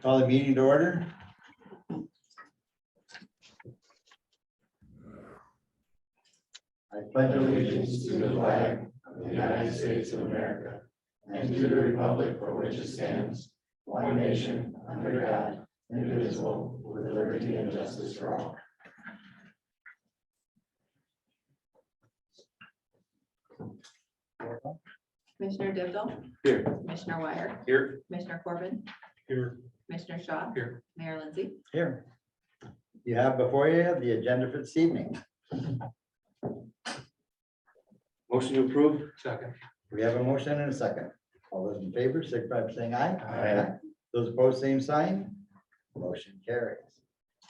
Call the meeting to order. I pledge allegiance to the flag of the United States of America and to the republic for which it stands, one nation, under God, indivisible, with liberty and justice for all. Commissioner Digital. Here. Commissioner Wire. Here. Commissioner Corbin. Here. Commissioner Shaw. Here. Mayor Lindsay. Here. You have before you the agenda for this evening. Motion to approve. Second. We have a motion and a second. All those in favor, signify by saying aye. Aye. Those opposed, same sign. Motion carries.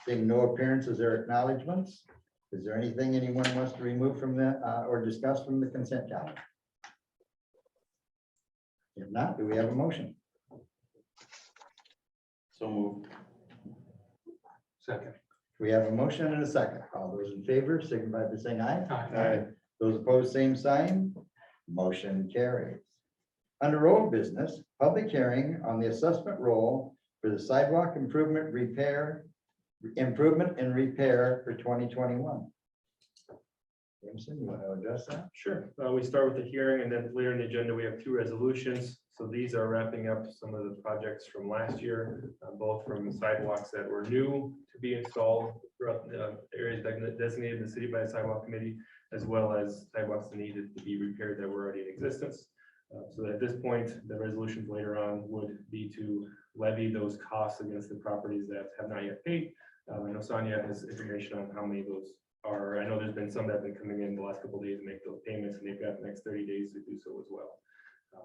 Seeing no appearances or acknowledgements, is there anything anyone wants to remove from the, or discuss from the consent calendar? If not, do we have a motion? So moved. Second. We have a motion and a second. All those in favor, signify by saying aye. Aye. Those opposed, same sign. Motion carries. Under old business, public hearing on the assessment roll for the sidewalk improvement and repair for 2021. Jameson, you want to address that? Sure. We start with the hearing and then later in the agenda, we have two resolutions. So these are wrapping up some of the projects from last year, both from sidewalks that were new to be installed throughout the areas designated in the city by the sidewalk committee, as well as sidewalks that needed to be repaired that were already in existence. So at this point, the resolutions later on would be to levy those costs against the properties that have not yet paid. I know Sonia has information on how many of those are. I know there's been some that have been coming in the last couple of days to make those payments, and they've got the next 30 days to do so as well.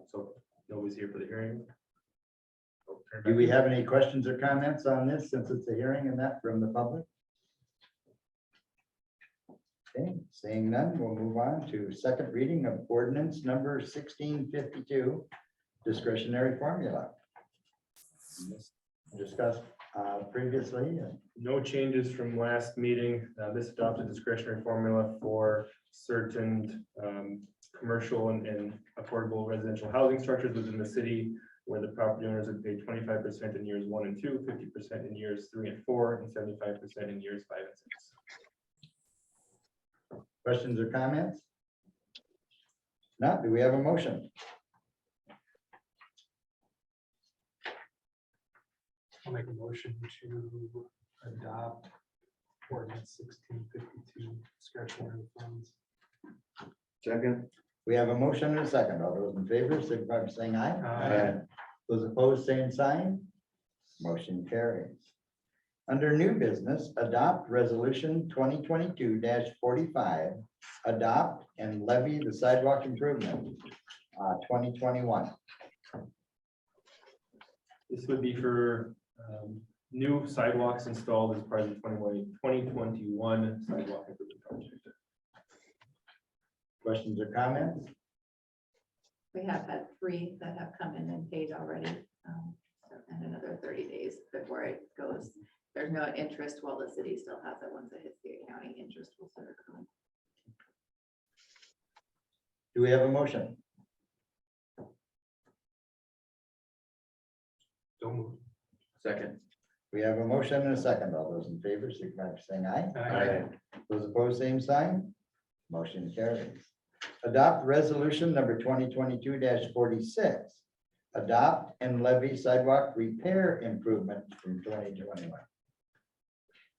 So nobody's here for the hearing. Do we have any questions or comments on this since it's a hearing and that from the public? Okay, seeing none, we'll move on to second reading of ordinance number 1652, discretionary formula. Discussed previously. No changes from last meeting. This adopted discretionary formula for certain commercial and affordable residential housing structures within the city, where the property owners would pay 25% in years 1 and 2, 50% in years 3 and 4, and 75% in years 5 and 6. Questions or comments? Not, do we have a motion? I'll make a motion to adopt ordinance 1652 discretionary funds. Second. We have a motion and a second. All those in favor, signify by saying aye. Aye. Those opposed, same sign. Motion carries. Under new business, adopt resolution 2022-45, adopt and levy the sidewalk improvement 2021. This would be for new sidewalks installed as part of the 2021 sidewalk improvement project. Questions or comments? We have had 3 that have come in and paid already. And another 30 days before it goes. There's no interest while the city still has it. Once it hits the county, interest will start coming. Do we have a motion? So moved. Second. We have a motion and a second. All those in favor, signify by saying aye. Aye. Those opposed, same sign. Motion carries. Adopt resolution number 2022-46. Adopt and levy sidewalk repair improvement from 2021.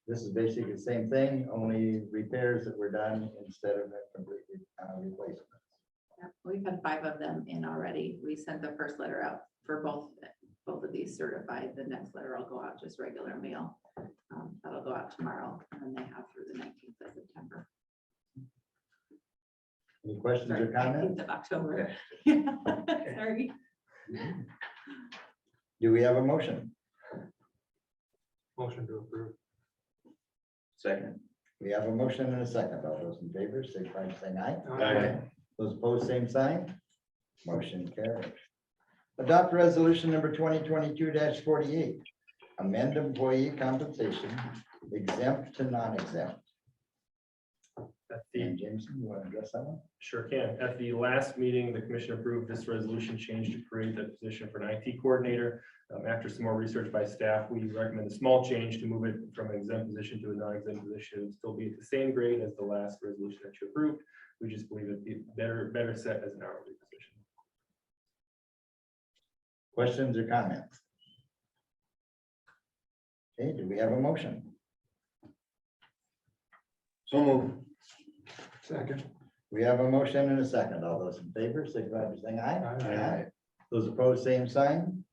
This is basically the same thing, only repairs that were done instead of a completely replacement. Yeah, we've had 5 of them in already. We sent the first letter out for both of these certified. The next letter will go out just regular mail. That'll go out tomorrow, and then they have through the 19th of September. Any questions or Sorry, comments? 19th of October. Sorry. Do we have a motion? Motion to approve. Second. We have a motion and a second. All those in favor, signify by saying aye. Aye. Those opposed, same sign. Motion carries. Adopt resolution number 2022-48. Amend employee compensation exempt to non-exempt. And Jameson, you want to address that one? Sure can. At the last meeting, the commission approved this resolution change to create the position for an IT coordinator. After some more research by staff, we recommend a small change to move it from an exempt position to a non-exempt position. It'll still be at the same grade as the last resolution that you approved. We just believe it'd be better set as an hourly position. Questions or comments? Okay, do we have a motion? So move. Second. We have a motion and a second. All those in favor, signify by saying aye. Aye. Those opposed, same sign.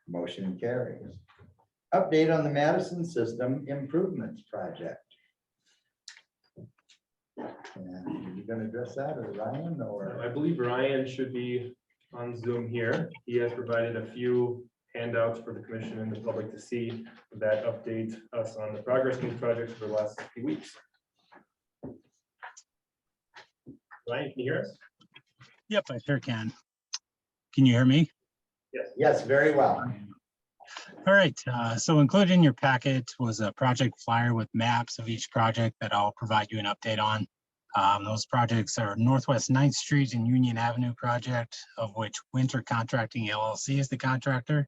Motion carries. Update on the Madison System Improvements Project. And are you going to address that, or Ryan, or? I believe Ryan should be on Zoom here. He has provided a few handouts for the commission and the public to see that update us on the progress of these projects for the last few weeks. Ryan, can you hear us? Yep, I sure can. Can you hear me? Yes, very well. All right, so included in your packet was a project flyer with maps of each project that I'll provide you an update on. Those projects are Northwest 9th Street and Union Avenue project, of which Winter Contracting LLC is the contractor.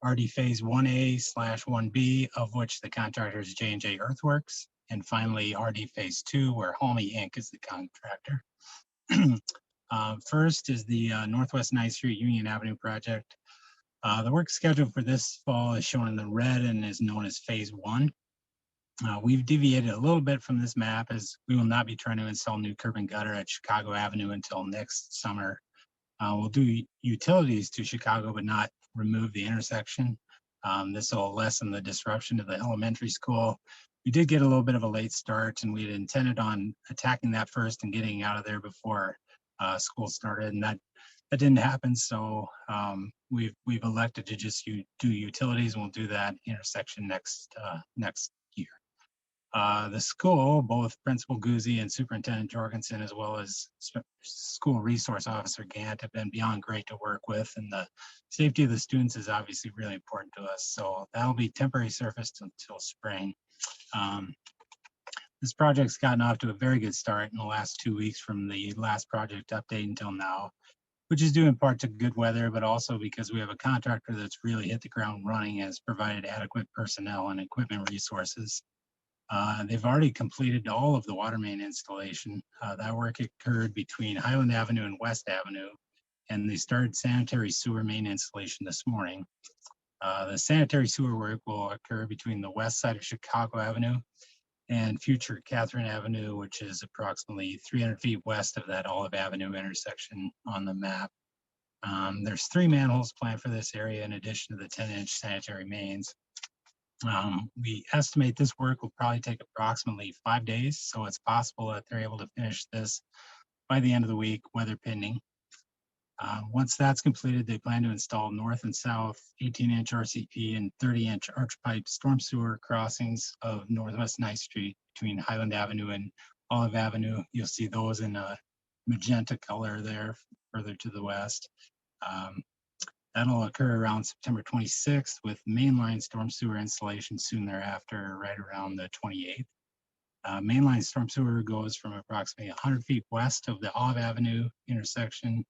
RD Phase 1A/1B, of which the contractor is J&J Earthworks. And finally, RD Phase 2, where Homey Inc. is the contractor. First is the Northwest 9th Street Union Avenue project. The work schedule for this fall is shown in the red and is known as Phase 1. We've deviated a little bit from this map as we will not be trying to install new curb and gutter at Chicago Avenue until next summer. We'll do utilities to Chicago, but not remove the intersection. This will lessen the disruption to the elementary school. We did get a little bit of a late start, and we had intended on attacking that first and getting out of there before school started, and that didn't happen. So we've elected to just do utilities, and we'll do that intersection next year. The school, both Principal Guzzi and Superintendent Jorgensen, as well as School Resource Officer Gant, have been beyond great to work with, and the safety of the students is obviously really important to us. So that'll be temporary surfaced until spring. This project's gotten off to a very good start in the last 2 weeks from the last project update until now, which is due in part to good weather, but also because we have a contractor that's really hit the ground running and has provided adequate personnel and equipment resources. They've already completed all of the water main installation. That work occurred between Highland Avenue and West Avenue, and they started sanitary sewer main installation this morning. The sanitary sewer work will occur between the west side of Chicago Avenue and future Catherine Avenue, which is approximately 300 feet west of that Olive Avenue intersection on the map. There's 3 manholes planned for this area in addition to the 10-inch sanitary mains. We estimate this work will probably take approximately 5 days, so it's possible that they're able to finish this by the end of the week, weather pending. Once that's completed, they plan to install north and south 18-inch RCP and 30-inch arch pipe storm sewer crossings of Northwest 9th Street between Highland Avenue and Olive Avenue. You'll see those in a magenta color there further to the west. That'll occur around September 26th with mainline storm sewer installation soon thereafter, right around the 28th. Mainline storm sewer goes from approximately 100 feet west of the Olive Avenue intersection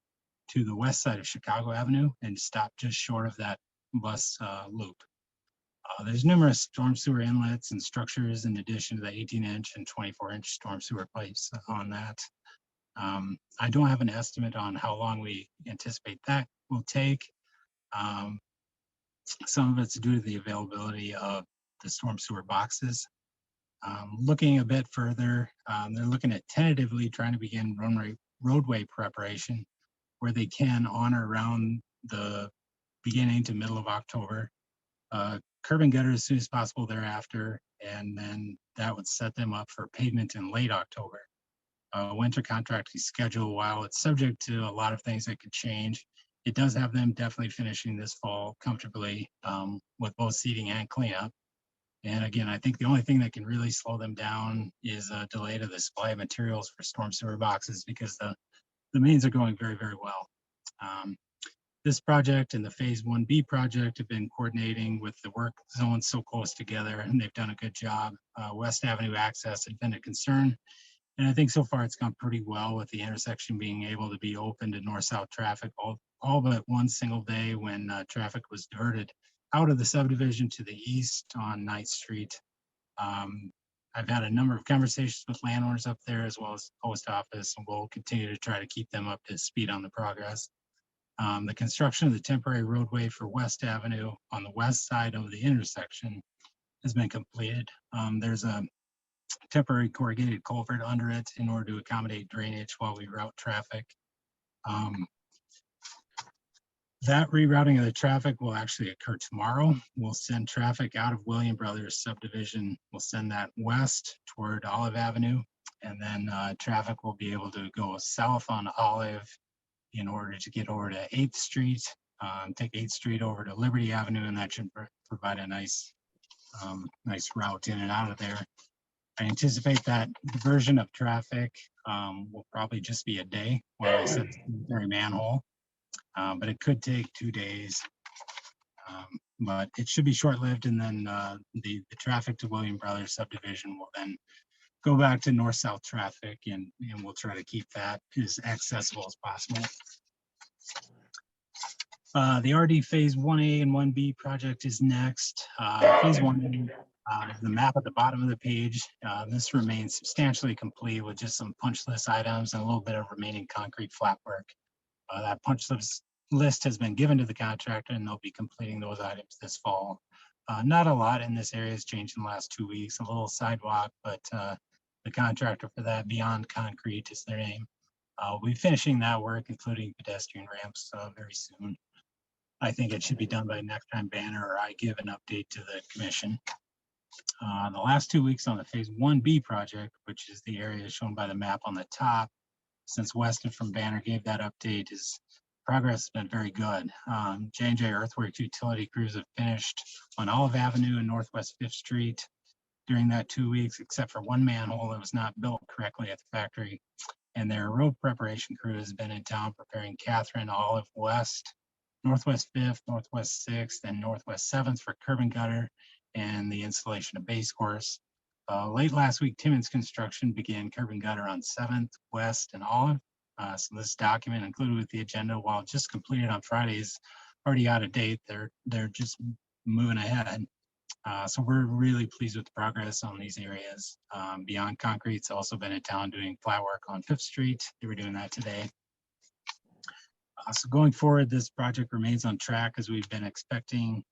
to the west side of Chicago Avenue and stop just short of that bus loop. There's numerous storm sewer inlets and structures in addition to the 18-inch and 24-inch storm sewer pipes on that. I don't have an estimate on how long we anticipate that will take. Some of it's due to the availability of the storm sewer boxes. Looking a bit further, they're looking at tentatively trying to begin roadway preparation where they can on or around the beginning to middle of October. Curb and gutter as soon as possible thereafter, and then that would set them up for pavement in late October. Winter contracting schedule, while it's subject to a lot of things that could change, it does have them definitely finishing this fall comfortably with both seeding and cleanup. And again, I think the only thing that can really slow them down is a delay to the supply of materials for storm sewer boxes because the mains are going very, very well. This project and the Phase 1B project have been coordinating with the work zones so close together, and they've done a good job. West Avenue access had been a concern, And I think so far it's gone pretty well with the intersection being able to be open to north-south traffic all but one single day when traffic was diverted out of the subdivision to the east on 9th Street. I've had a number of conversations with landowners up there as well as the post office, and we'll continue to try to keep them up to speed on the progress. The construction of the temporary roadway for West Avenue on the west side of the intersection has been completed. There's a temporary corrugated culvert under it in order to accommodate drainage while we route traffic. That rerouting of the traffic will actually occur tomorrow. We'll send traffic out of William Brothers subdivision. We'll send that west toward Olive Avenue, and then traffic will be able to go south on Olive in order to get over to 8th Street, take 8th Street over to Liberty Avenue, and that should provide a nice route in and out of there. I anticipate that diversion of traffic will probably just be a day while I set the temporary manhole. But it could take 2 days. But it should be short-lived, and then the traffic to William Brothers subdivision will then go back to north-south traffic, and we'll try to keep that as accessible as possible. The RD Phase 1A and 1B project is next. Phase 1A, the map at the bottom of the page. This remains substantially complete with just some punch list items and a little bit of remaining concrete flat work. That punch list has been given to the contractor, and they'll be completing those items this fall. Not a lot in this area has changed in the last 2 weeks, a little sidewalk, but the contractor for that, Beyond Concrete is their name. We'll be finishing that work, including pedestrian ramps very soon. I think it should be done by next time Banner or I give an update to the commission. The last 2 weeks on the Phase 1B project, which is the area shown by the map on the top, since Weston from Banner gave that update, his progress has been very good. J&J Earthworks utility crews have finished on Olive Avenue and Northwest 5th Street during that 2 weeks, except for one manhole that was not built correctly at the factory. And their road preparation crew has been in town preparing Catherine, Olive West, Northwest 5th, Northwest 6th, and Northwest 7th for curb and gutter and the installation of base course. Late last week, Timmons Construction began curb and gutter on 7th, West, and Olive. So this document included with the agenda, while just completed on Friday, is already out of date. They're just moving ahead. So we're really pleased with the progress on these areas. Beyond Concrete's also been in town doing flat work on 5th Street. They were doing that today. So going forward, this project remains on track as we've been expecting.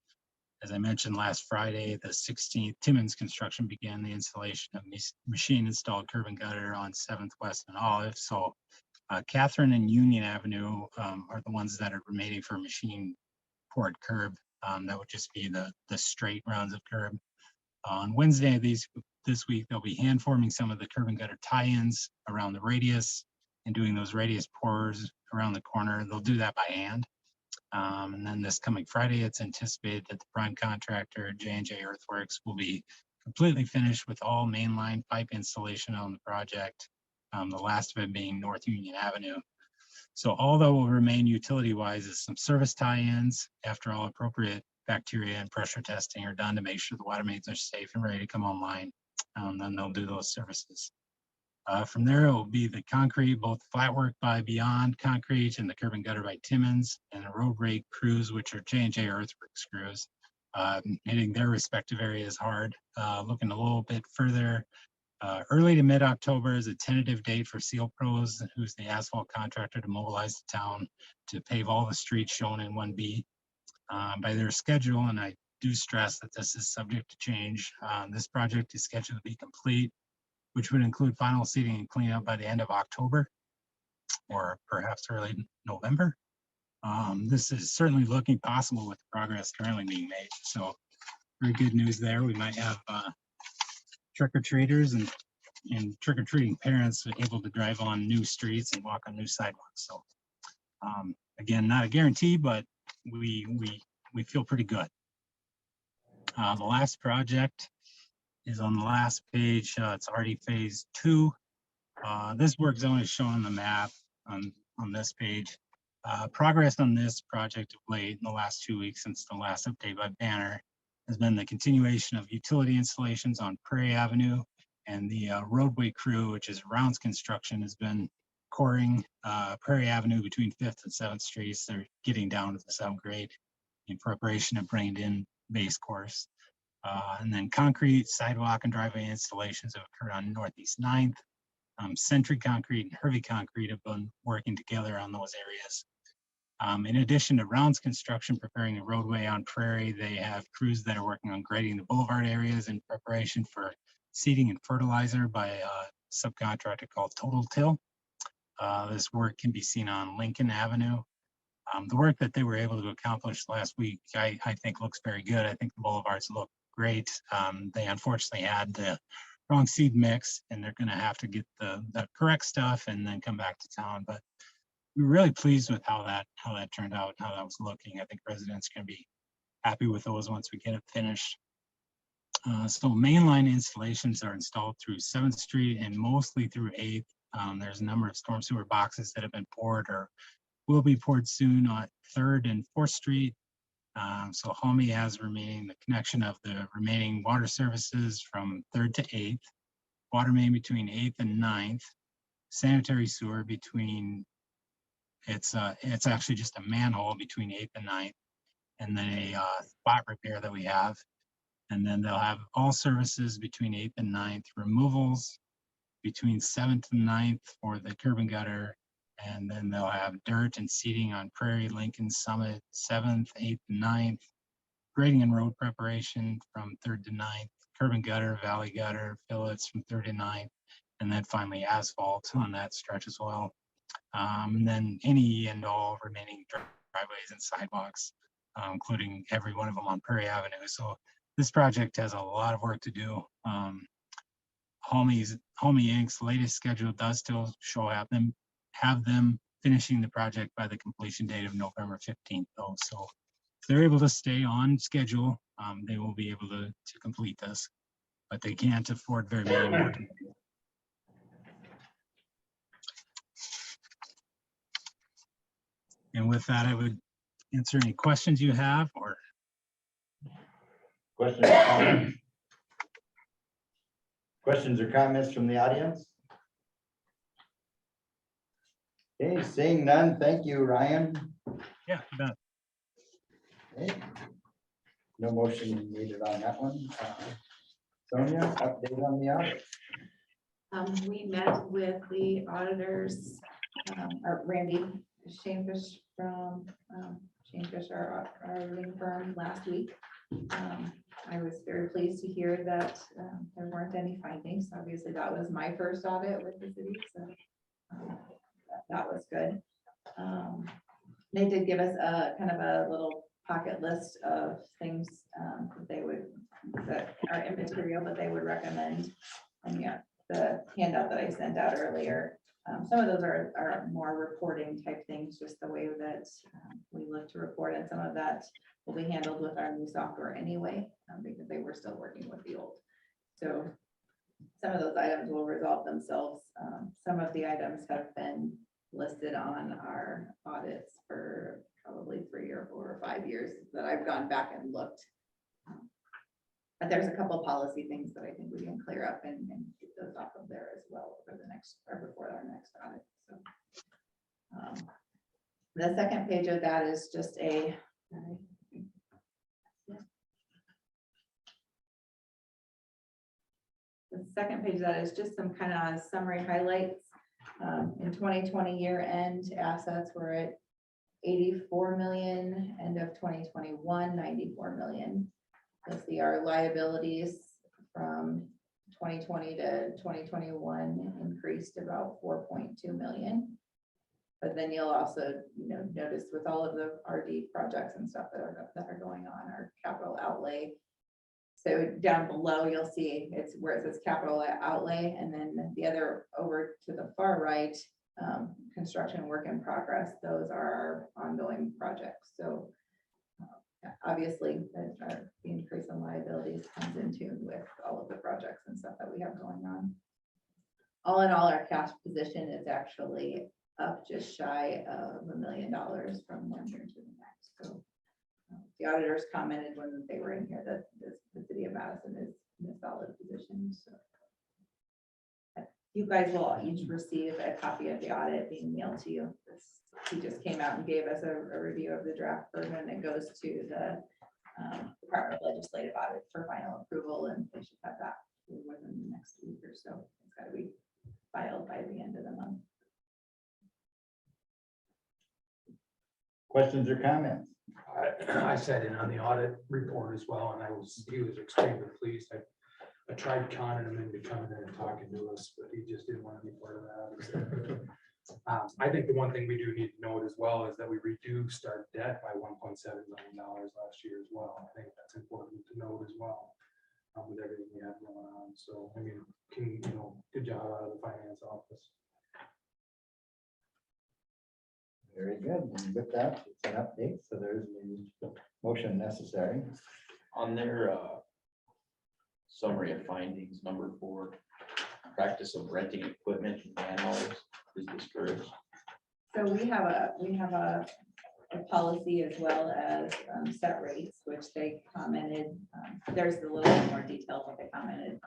As I mentioned last Friday, the 16th, Timmons Construction began the installation of machine installed curb and gutter on 7th, West, and Olive. So Catherine and Union Avenue are the ones that are remaining for machine poured curb. That would just be the straight rounds of curb. On Wednesday this week, they'll be hand forming some of the curb and gutter tie-ins around the radius and doing those radius pours around the corner. They'll do that by hand. And then this coming Friday, it's anticipated that the prime contractor, J&J Earthworks, will be completely finished with all mainline pipe installation on the project, the last of it being North Union Avenue. So all that will remain utility-wise is some service tie-ins after all appropriate bacteria and pressure testing are done to make sure the water mains are safe and ready to come online. Then they'll do those services. From there, it will be the concrete, both flat work by Beyond Concrete and the curb and gutter by Timmons, and the road rake crews, which are J&J Earthworks crews, hitting their respective areas hard. Looking a little bit further, early to mid-October is a tentative date for Seal Pros, who's the asphalt contractor, to mobilize the town to pave all the streets shown in 1B. By their schedule, and I do stress that this is subject to change, this project is scheduled to be complete, which would include final seeding and cleanup by the end of October or perhaps early November. This is certainly looking possible with the progress currently being made. So very good news there. We might have trick-or-treaters and trick-or-treating parents able to drive on new streets and walk on new sidewalks. So again, not a guarantee, but we feel pretty good. The last project is on the last page. It's already Phase 2. This work zone is shown on the map on this page. Progress on this project of late in the last 2 weeks since the last update by Banner has been the continuation of utility installations on Prairie Avenue And the roadway crew, which is Rounds Construction, has been coring Prairie Avenue between 5th and 7th Streets. They're getting down to the 7th grade in preparation of bringing in base course. And then concrete, sidewalk, and driveway installations have occurred on Northeast 9th. Century Concrete and Hervey Concrete have been working together on those areas. In addition to Rounds Construction preparing the roadway on Prairie, they have crews that are working on grading the boulevard areas in preparation for seeding and fertilizer by a subcontractor called Total Till. This work can be seen on Lincoln Avenue. The work that they were able to accomplish last week, I think looks very good. I think the boulevards look great. They unfortunately had the wrong seed mix, and they're going to have to get the correct stuff and then come back to town. But we're really pleased with how that turned out, how that was looking. I think residents can be happy with those once we get it finished. So mainline installations are installed through 7th Street and mostly through 8th. There's a number of storm sewer boxes that have been poured or will be poured soon on 3rd and 4th Street. So Homey has remaining the connection of the remaining water services from 3rd to 8th, water main between 8th and 9th, sanitary sewer between, it's actually just a manhole between 8th and 9th, and then a spot repair that we have. And then they'll have all services between 8th and 9th, removals between 7th and 9th for the curb and gutter. And then they'll have dirt and seeding on Prairie, Lincoln, Summit, 7th, 8th, and 9th. Grading and road preparation from 3rd to 9th. Curb and gutter, valley gutter, fillets from 3rd to 9th. And then finally asphalt on that stretch as well. And then any and all remaining driveways and sidewalks, including every one of them on Prairie Avenue. So this project has a lot of work to do. Homey Inc.'s latest schedule does still have them finishing the project by the completion date of November 15th, though. So if they're able to stay on schedule, they will be able to complete this, but they can't afford very many more. And with that, I would answer any questions you have, or Questions or comments? Questions or comments from the audience? Okay, seeing none, thank you, Ryan. yeah, you bet. Okay. No motion needed on that one. Sonia, update on the audit. We met with the auditors, or Randy Shanefish from Shanefish, our auditing firm, last week. I was very pleased to hear that there weren't any findings. Obviously, that was my first audit with the city, so that was good. They did give us a kind of a little pocket list of things that are immaterial, but they would recommend. And yeah, the handout that I sent out earlier, some of those are more reporting type things, just the way that we look to report, and some of that will be handled with our new software anyway, because they were still working with the old. So some of those items will resolve themselves. Some of the items have been listed on our audits for probably 3 or 4 or 5 years that I've gone back and looked. But there's a couple policy things that I think we can clear up and get those off of there as well for the next, or before our next audit. So the second page of that is just a the second page of that is just some kind of summary highlights. In 2020 year end, assets were at 84 million, end of 2021, 94 million. You'll see our liabilities from 2020 to 2021 increased about 4.2 million. But then you'll also, notice with all of the RD projects and stuff that are going on, our capital outlay. So down below, you'll see it's where it says capital outlay, and then the other over to the far right, construction work in progress. Those are our ongoing projects. So obviously, the increase in liabilities comes in tune with all of the projects and stuff that we have going on. All in all, our cash position is actually up just shy of $1 million from one year to the next. So the auditors commented when they were in here that the city of Madison is in a solid position. So You guys will each receive a copy of the audit being mailed to you. He just came out and gave us a review of the draft version, and it goes to the Department of Legislative Audit for final approval, and they should have that within the next week or so. It's got to be filed by the end of the month. Questions or comments? I sat in on the audit report as well, and he was extremely pleased. I tried conning him into coming in and talking to us, but he just didn't want to be part of that. I think the one thing we do need to note as well is that we reduced our debt by $1.7 million last year as well. I think that's important to note as well, with everything we have going on. So, I mean, good job out of the finance office. Very good. And with that, it's an update, so there's no motion necessary. On their summary of findings, number 4, practice of renting equipment and man-hours is discouraged. So we have a policy as well as set rates, which they commented. There's a little bit more detail what they commented.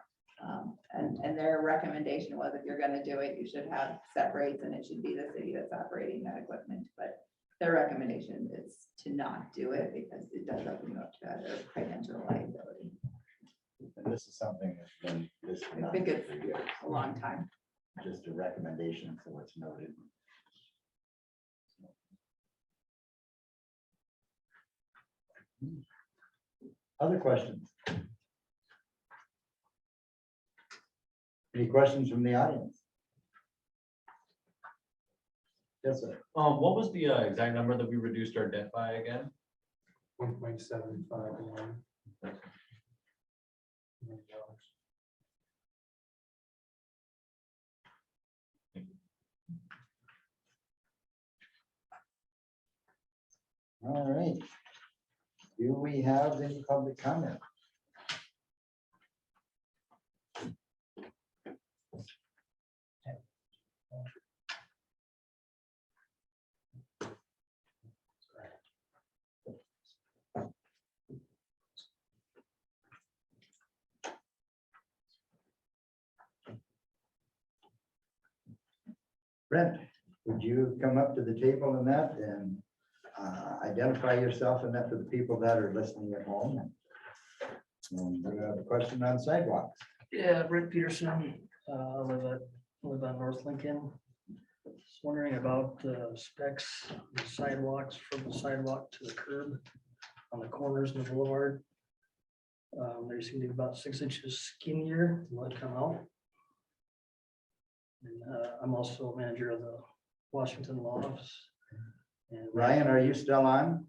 And their recommendation was if you're gonna do it, you should have set rates and it should be the city that's operating that equipment. But their recommendation is to not do it because it does open you up to other potential liability. And this is something that's been listed I on think it's for years. a long time. Just a recommendation, so it's noted. Other questions? Any questions from the audience? Yes, sir. What was the exact number that we reduced our debt by again? 1.751 million. All right. Do we have any public comment? Brent, would you come up to the table in that and identify yourself and that for the people that are listening at home? And we have a question on sidewalks. Yeah, Rick Peterson, live on North Lincoln. Just wondering about the specs, of the sidewalks from the sidewalk to the curb on the corners of the boulevard. They seem to be about 6 inches skinnier than what come out. And I'm also manager of the Washington Law Office. And Ryan, are you still on?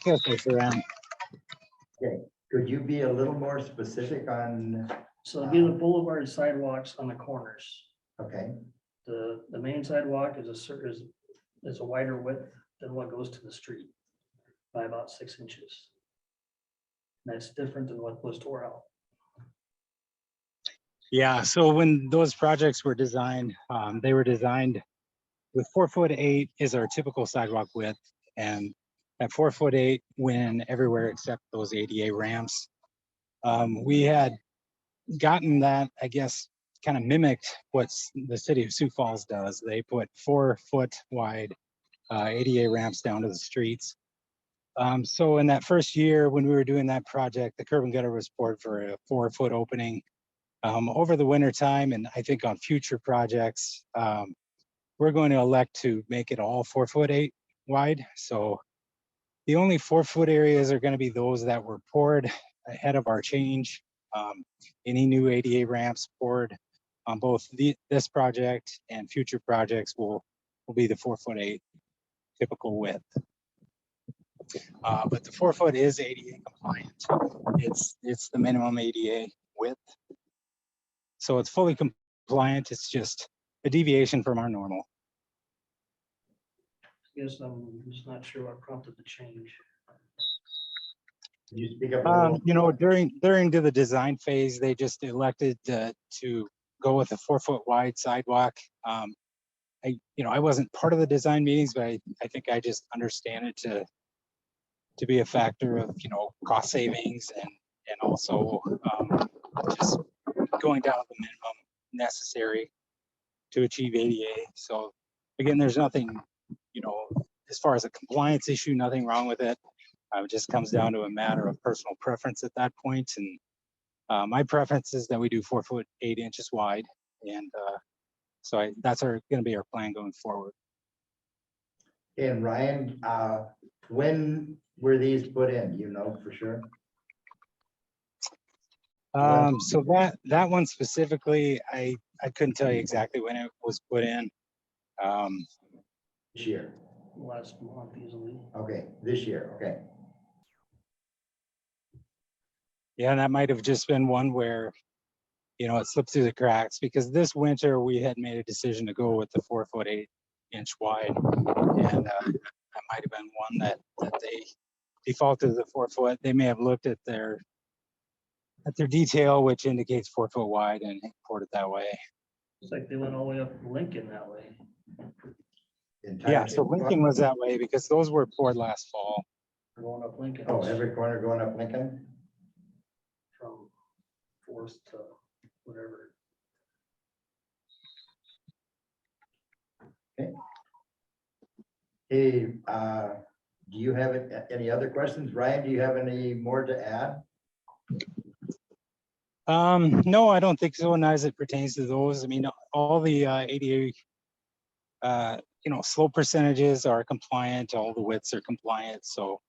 Yes, sir, Aaron. Okay, could you be a little more specific on, so it'd be the boulevard sidewalks on the corners. okay, The main sidewalk is a wider width than what goes to the street by about 6 inches. That's different than what was tore out. Yeah, so when those projects were designed, they were designed with 4'8" is our typical sidewalk width, and at 4'8" went everywhere except those ADA ramps. We had gotten that, I guess, kind of mimicked what the city of Sioux Falls does. They put 4 foot wide ADA ramps down to the streets. So in that first year when we were doing that project, the curb and gutter was poured for a 4 foot opening. Over the winter time, and I think on future projects, we're going to elect to make it all 4'8" wide. So the only 4 foot areas are going to be those that were poured ahead of our change. Any new ADA ramps poured on both this project and future projects will be the 4'8" typical width. But the 4 foot is ADA compliant. It's the minimum ADA width. So it's fully compliant. It's just a deviation from our normal. I guess I'm just not sure what prompted the change. can you speak up a little? You know, during the design phase, they just elected to go with a 4 foot wide sidewalk. I wasn't part of the design meetings, but I think I just understand it to be a factor of, cost savings and also just going down to the minimum necessary to achieve ADA. So again, there's nothing, as far as a compliance issue, nothing wrong with it. It just comes down to a matter of personal preference at that point. And my preference is that we do 4 foot 8 inches wide. And so that's going to be our plan going forward. And Ryan, when were these put in? Do you know for sure? So that one specifically, I couldn't tell you exactly when it was put in. This year. Last month easily. Okay, this year. Okay. Yeah, and that might have just been one where, it slipped through the cracks, because this winter we had made a decision to go with the 4 foot 8 inch wide. And that might have been one that they defaulted to the 4 foot. They may have looked at their detail, which indicates 4 foot wide, and poured it that way. It's like they went all the way up Lincoln that way. Yeah, so Lincoln was that way because those were poured last fall. Going up Lincoln. Oh, every corner going up Lincoln? From Forest to whatever. Hey, do you have any other questions? Ryan, do you have any more to add? No, I don't think so. And as it pertains to those, I mean, all the ADA, slope percentages are compliant. All the widths are compliant. So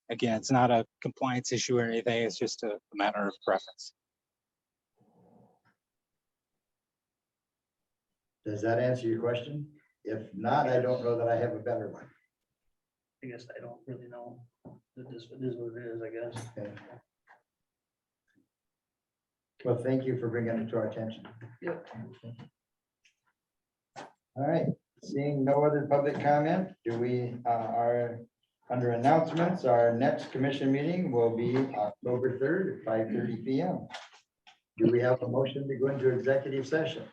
again, it's not a compliance issue or anything. It's just a matter of preference. Does that answer your question? If not, I don't know that I have a better one. I guess I don't really know. It is what it is, I guess. Okay. Well, thank you for bringing it to our attention. Yep. All right, seeing no other public comment, are under announcements, our next commission meeting will be October 3rd at 5:30 p.m. Do we have a motion to go into executive session?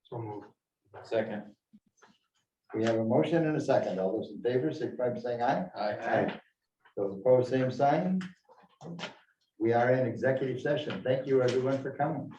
So moved. Second. We have a motion and a second. All those in favor, signify by saying aye. Aye. Those opposed, same sign. We are in executive session. Thank you, everyone, for coming.